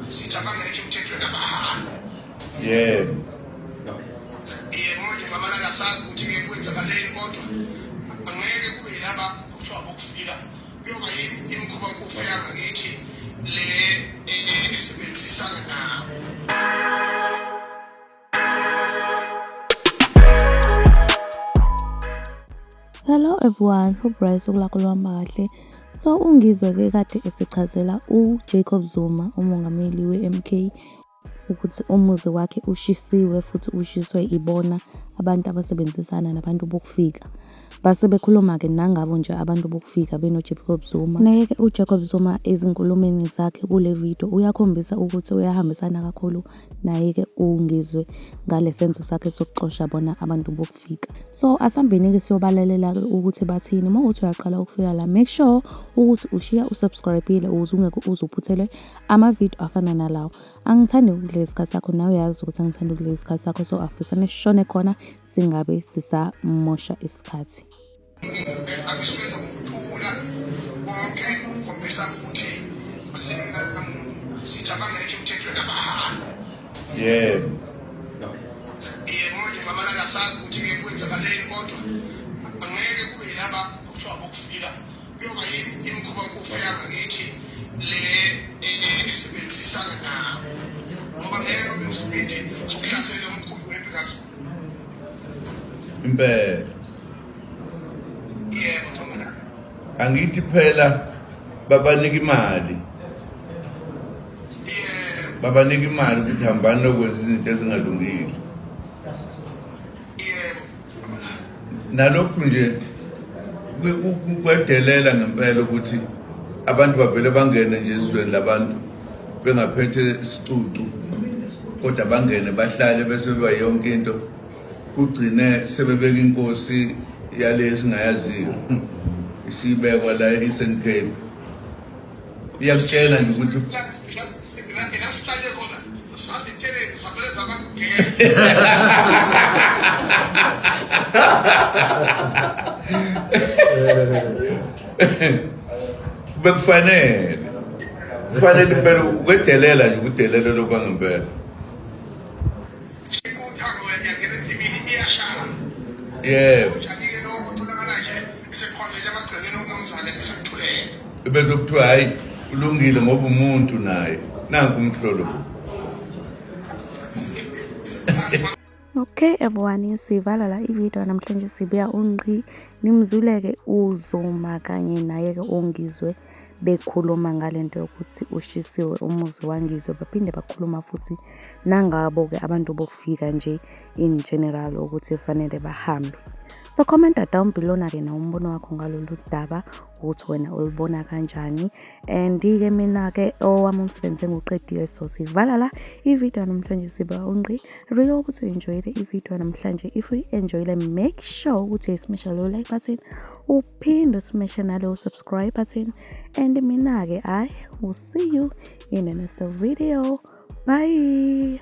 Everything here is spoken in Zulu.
sithi abangekho emthethweni abahambe. Yebo. Manje ngamana kasazi ukuthi ke kwenzakaleni kodwa angeke kube yilaba kuthiwa bokufika kuyoba imikhuba mpofu yangakithi le esebenzisana nawo. Hello everyone, hope Bryce ukulakho luhamba kahle. So ungizwe ke kade esichazela uJacob Zuma umongameli weMK ukuthi umuzi wakhe ushisiwe futhi ushiswe ibona abantu abasebenzisana nabantu bokufika. Base bekhuluma ke nangabo nje abantu bokufika benoJacob Zuma. Naye ke uJacob Zuma ezinkulumeni zakhe kule video uyakhombisa ukuthi uyahambisana kakhulu naye ke ungizwe ngale senzo sakhe sokuxosha bona abantu bokufika. So asambeni ke siyobalalela ukuthi bathini. Mawuthi uyaqala ukufika la, make sure ukuthi ushiya usubscribe ukuze ungeke uzuphuthelwe ama video afana nalawo. Angithandi ukudla isikhathi sakho, nawe uyazi ukuthi angithandi ukudla isikhathi sakho, so afisane sishone khona singabe sisamosha isikhathi. Abisweza ukuthula bonke ukhombisa ukuthi basebenza namuntu sithi abangekho emthethweni abahambe. Yebo. Manje ngamana kasazi ukuthi ke kwenzakaleni kodwa angeke kube yilaba kuthiwa bokufika kuyoba imikhuba mpofu yangakithi le esebenzisana nawo. Ngoba ngeke kube isibindi sokuhlasela umkhulu wempikazi. Impela. Yebo Thomana. Angithi phela babanika imali. Babanika imali ukuthi hambani lokwenza izinto ezingalungile. Nalokhu nje kwedelela ngempela ukuthi abantu bavele bangene nje ezweni labantu bengaphethe isicucu, kodwa bangene bahlale bese beba yonke into kugcine sebebeka inkosi yale singayaziyo isibekwa la eSouthern Cape. Iyakutshela nje ukuthi bekufanele phela ukwedelela nje ukudelela lokwangempela. Yebo. Bese kuthiwa hayi ulungile ngoba umuntu naye nanku umhlolo. Okay everyone, sivala la ivideo namhlanje sibuya unqi nimzuleke uZuma kanye naye ke ongizwe bekhuluma ngalento yokuthi ushisiwe umuzi wangizwe, baphinde bakhuluma futhi nangabo ke abantu bokufika nje in general ukuthi fanele bahambe. So comment down below na ke na umbono wakho ngalolu daba ukuthi wena ulibona kanjani, and ke mina ke owami umsebenzi engiqedile, so sivala la ivideo namhlanje siba unqi. Really hope you enjoyed the video namhlanje. If you enjoyed it, make sure ukuthi smash the like button, uphinde smash nalo subscribe button, and mina ke I will see you in the next video. Bye.